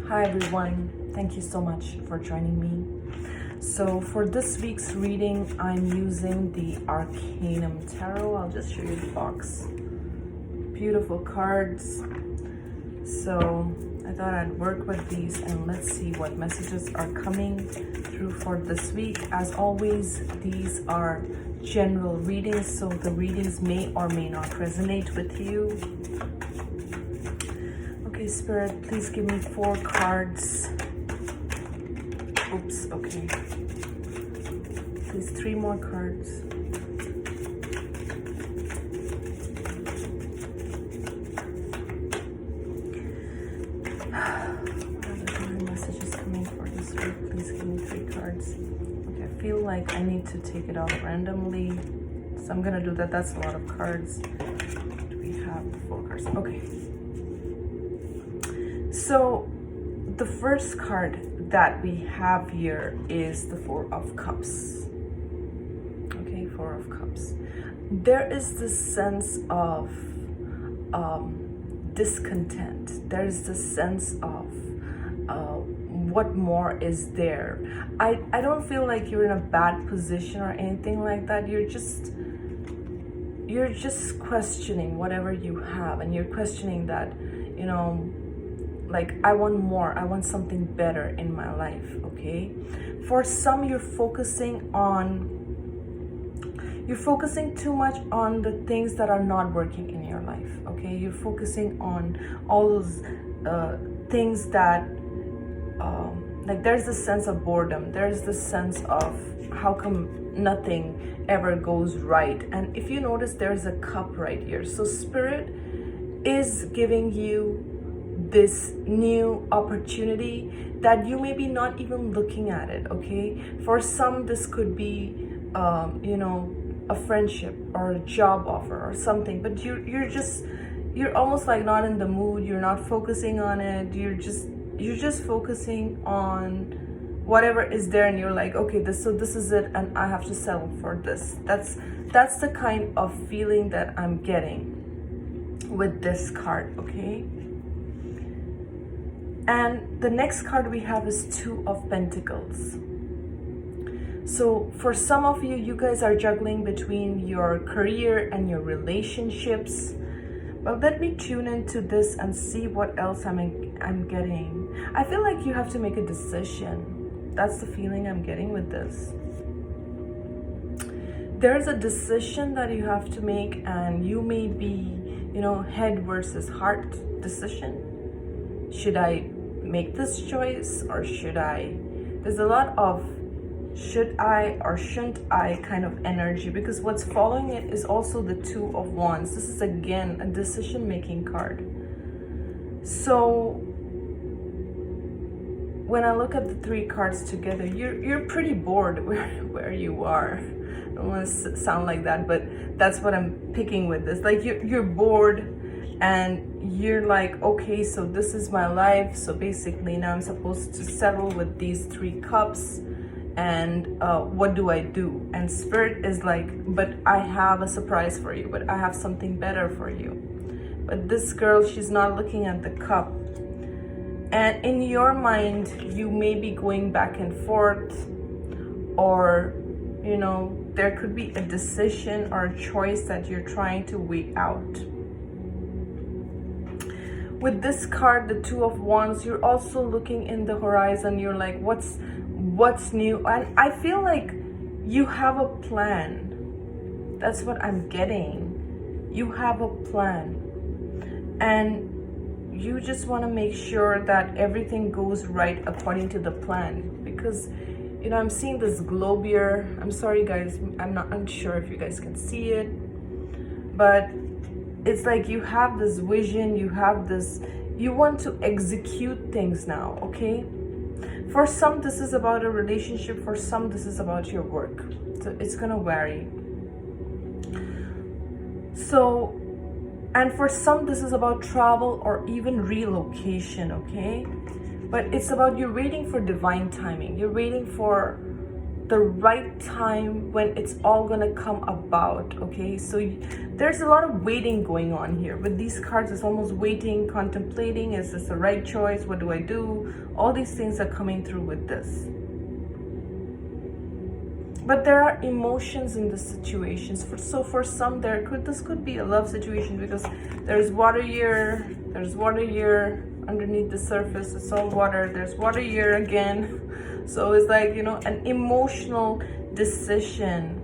Hi everyone, thank you so much for joining me. So for this week's reading, I'm using the Arcanum Tarot. I'll just show you the box. Beautiful cards. So I thought I'd work with these and let's see what messages are coming through for this week. As always, these are general readings, so the readings may or may not resonate with you. Okay, Spirit, please give me 4 cards. Oops, okay. Please, 3 more cards. What other messages coming for this week? Please give me 3 cards. Okay, I feel like I need to take it out randomly. So I'm gonna do that. That's a lot of cards. Do we have 4 cards? Okay. So the first card that we have here is the 4 of Cups. Okay, 4 of Cups. There is this sense of discontent. There's this sense of what more is there. I don't feel like you're in a bad position or anything like that. You're just questioning whatever you have, and you're questioning that, you know, like, I want more, I want something better in my life. Okay, for some, you're focusing too much on the things that are not working in your life. Okay, you're focusing on all those things that like, there's this sense of boredom, there's this sense of how come nothing ever goes right. And if you notice, there's a cup right here. So Spirit is giving you this new opportunity that you may be not even looking at it. Okay, for some this could be you know, a friendship or a job offer or something, but you're almost like not in the mood, you're not focusing on it, you're just focusing on whatever is there, and you're like, okay, this is it, and I have to settle for this. That's the kind of feeling that I'm getting with this card. Okay, and the next card we have is 2 of Pentacles. So for some of you, you guys are juggling between your career and your relationships. But let me tune into this and see what else I'm getting. I feel like you have to make a decision. That's the feeling I'm getting with this. There's a decision that you have to make, and you may be, you know, head versus heart decision. Should I make this choice or should I? There's a lot of should I or shouldn't I kind of energy, because what's following it is also the 2 of Wands. This is again a decision-making card. So when I look at the 3 cards together, you're pretty bored where you are. I don't want to sound like that, but that's what I'm picking with this. Like, you're bored and you're like, okay, so this is my life. So basically now I'm supposed to settle with these 3 cups. And what do I do? And Spirit is like, but I have a surprise for you, but I have something better for you. But this girl, she's not looking at the cup. And in your mind, you may be going back and forth, or, you know, there could be a decision or a choice that you're trying to weigh out. With this card, the 2 of Wands, you're also looking in the horizon. You're like, what's new? And I feel like you have a plan. That's what I'm getting. You have a plan, and you just want to make sure that everything goes right according to the plan. Because, you know, I'm seeing this globe here. I'm sorry guys, I'm sure if you guys can see it, but it's like you have this vision, you want to execute things now. Okay, for some this is about a relationship, for some this is about your work, so it's gonna vary. So, and for some this is about travel or even relocation. Okay, but it's about, you're waiting for divine timing, you're waiting for the right time when it's all gonna come about. Okay, so there's a lot of waiting going on here with these cards. It's almost waiting, contemplating, is this the right choice, what do I do? All these things are coming through with this. But there are emotions in the situations. So for some, this could be a love situation, because there's water here, underneath the surface. It's all water. There's water here again. So it's like, you know, an emotional decision.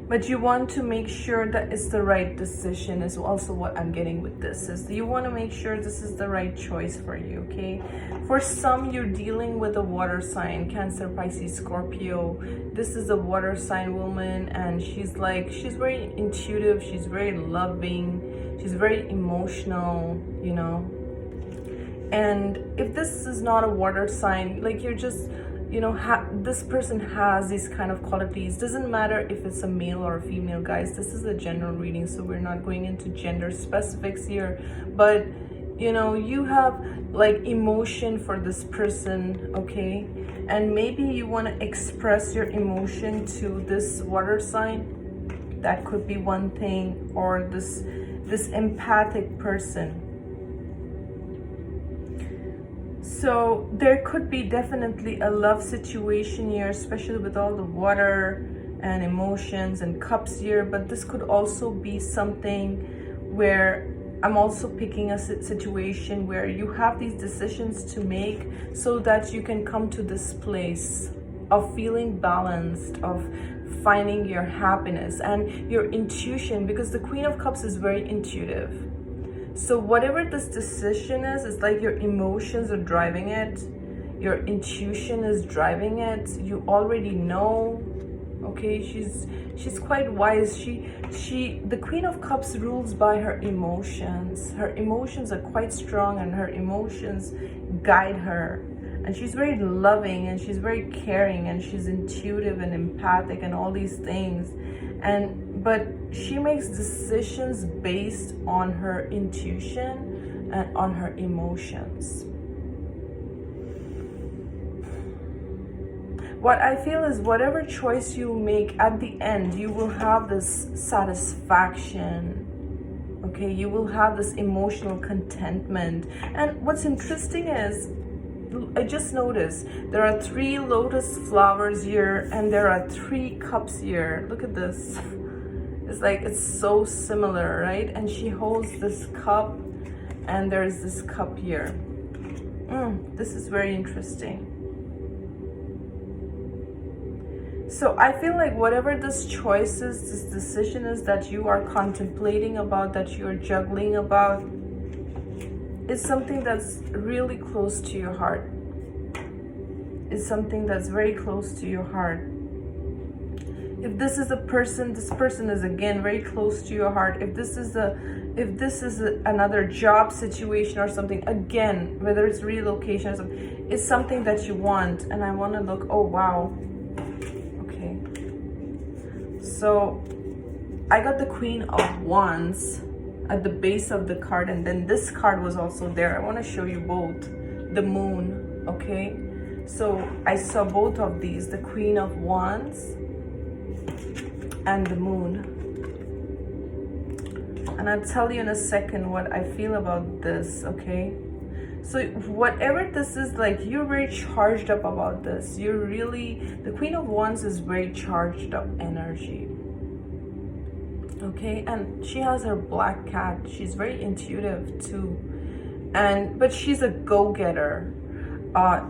But you want to make sure that it's the right decision is also what I'm getting with this. Is you want to make sure this is the right choice for you, okay? For some, you're dealing with a water sign, Cancer, Pisces, Scorpio. This is a water sign woman, and she's very intuitive, she's very loving, she's very emotional, you know? And if this is not a water sign, like you're just, you know, this person has these kind of qualities. Doesn't matter if it's a male or a female, guys. This is a general reading, so we're not going into gender specifics here. But, you know, you have like emotion for this person, okay? And maybe you want to express your emotion to this water sign. That could be one thing. Or this empathic person. So there could be definitely a love situation here, especially with all the water and emotions and cups here. But this could also be something where I'm also picking a situation where you have these decisions to make so that you can come to this place of feeling balanced, of finding your happiness and your intuition, because the Queen of Cups is very intuitive. So whatever this decision is, it's like your emotions are driving it, your intuition is driving it. You already know, okay? She's quite wise. The Queen of Cups rules by her emotions. Her emotions are quite strong, and her emotions guide her. And she's very loving, and she's very caring, and she's intuitive and empathic and all these things. But she makes decisions based on her intuition and on her emotions. What I feel is whatever choice you make at the end, you will have this satisfaction. Okay, you will have this emotional contentment. And what's interesting is, I just noticed there are 3 lotus flowers here, and there are 3 cups here. Look at this. It's like, it's so similar, right? And she holds this cup, and there's this cup here. This is very interesting. So I feel like whatever this choice is, this decision is that you are contemplating about, that you're juggling about, is something that's really close to your heart. It's something that's very close to your heart. If this is a person, this person is again very close to your heart. If this is another job situation or something, again, whether it's relocation or something, it's something that you want. And I want to look, oh wow. Okay. So I got the Queen of Wands at the base of the card, and then this card was also there. I want to show you both. The Moon, okay? So I saw both of these, the Queen of Wands and the Moon. And I'll tell you in a second what I feel about this, okay? So whatever this is, like, you're very charged up about this. The Queen of Wands is very charged up energy. Okay, and she has her black cat. She's very intuitive too. But she's a go-getter.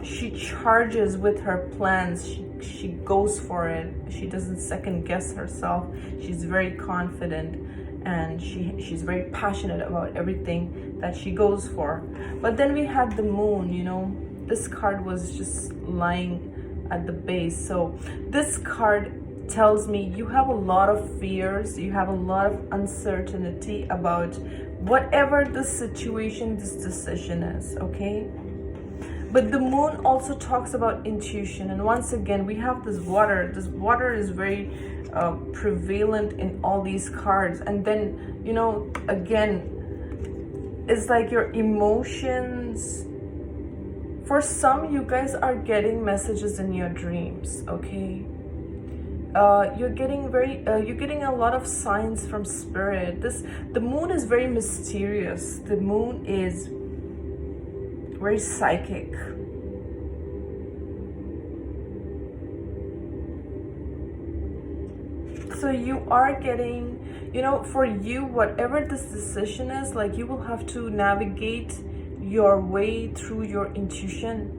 She charges with her plans. She goes for it. She doesn't second guess herself. She's very confident, and she's very passionate about everything that she goes for. But then we had the Moon, you know. This card was just lying at the base. So this card tells me you have a lot of fears, you have a lot of uncertainty about whatever the situation, this decision is, okay? But the Moon also talks about intuition, and once again we have this water. This water is very prevalent in all these cards. And then, you know, again, it's like your emotions For some, you guys are getting messages in your dreams, okay? You're getting a lot of signs from spirit. The moon is very mysterious. The moon is very psychic. So you are getting, for you, whatever this decision is, like, you will have to navigate your way through your intuition.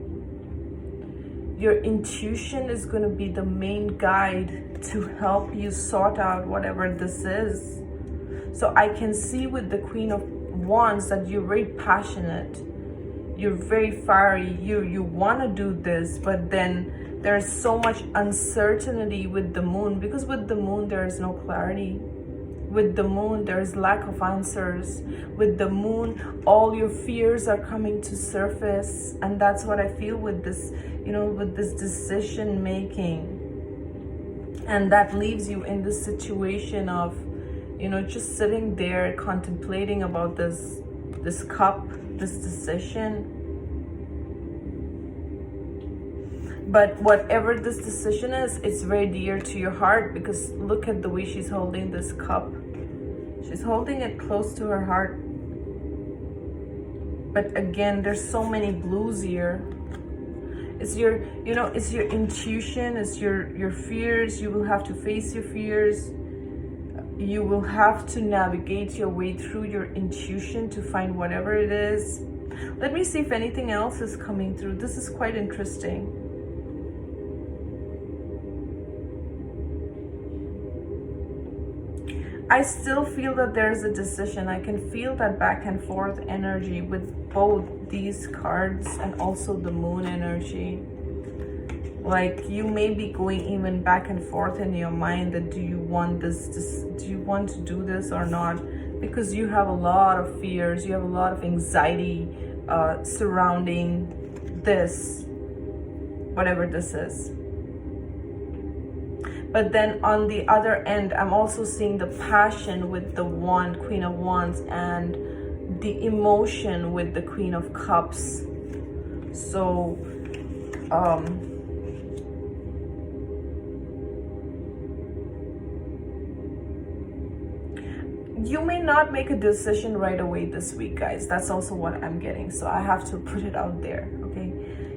Your intuition is going to be the main guide to help you sort out whatever this is. So I can see with the Queen of Wands that you're very passionate. You're very fiery. You want to do this, but then there's so much uncertainty with the moon, because with the moon there is no clarity. With the moon, there's lack of answers. With the moon, all your fears are coming to surface. And that's what I feel with this, with this decision making. And that leaves you in this situation of, just sitting there contemplating about this cup, this decision. But whatever this decision is, it's very dear to your heart, because look at the way she's holding this cup. She's holding it close to her heart. But again, there's so many blues here. It's your, it's your intuition, it's your fears. You will have to face your fears. You will have to navigate your way through your intuition to find whatever it is. Let me see if anything else is coming through. This is quite interesting. I still feel that there's a decision. I can feel that back and forth energy with both these cards and also the moon energy. Like, you may be going even back and forth in your mind that do you want this, do you want to do this or not? Because you have a lot of fears, you have a lot of anxiety surrounding this, whatever this is. But then on the other end, I'm also seeing the passion with the wand, Queen of Wands, and the emotion with the Queen of Cups. So, you may not make a decision right away this week, guys. That's also what I'm getting. So I have to put it out there, okay?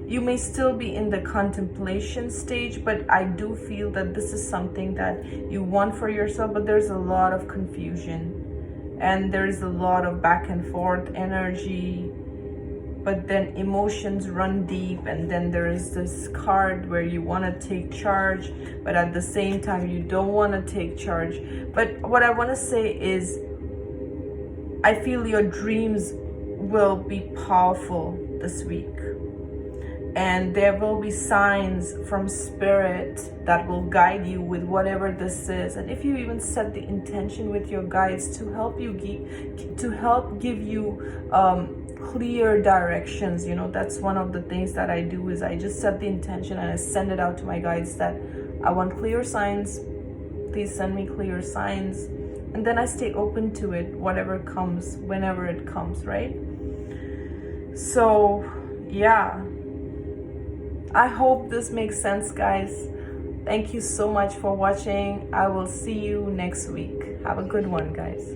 You may still be in the contemplation stage, but I do feel that this is something that you want for yourself, but there's a lot of confusion and there's a lot of back and forth energy, but then emotions run deep, and then there is this card where you want to take charge, but at the same time you don't want to take charge. But what I want to say is, I feel your dreams will be powerful this week. And there will be signs from spirit that will guide you with whatever this is. And if you even set the intention with your guides to help you give you clear directions, that's one of the things that I do, is I just set the intention and I send it out to my guides that I want clear signs. Please send me clear signs. And then I stay open to it, whatever comes, whenever it comes, right? So, yeah. I hope this makes sense, guys. Thank you so much for watching. I will see you next week. Have a good one, guys.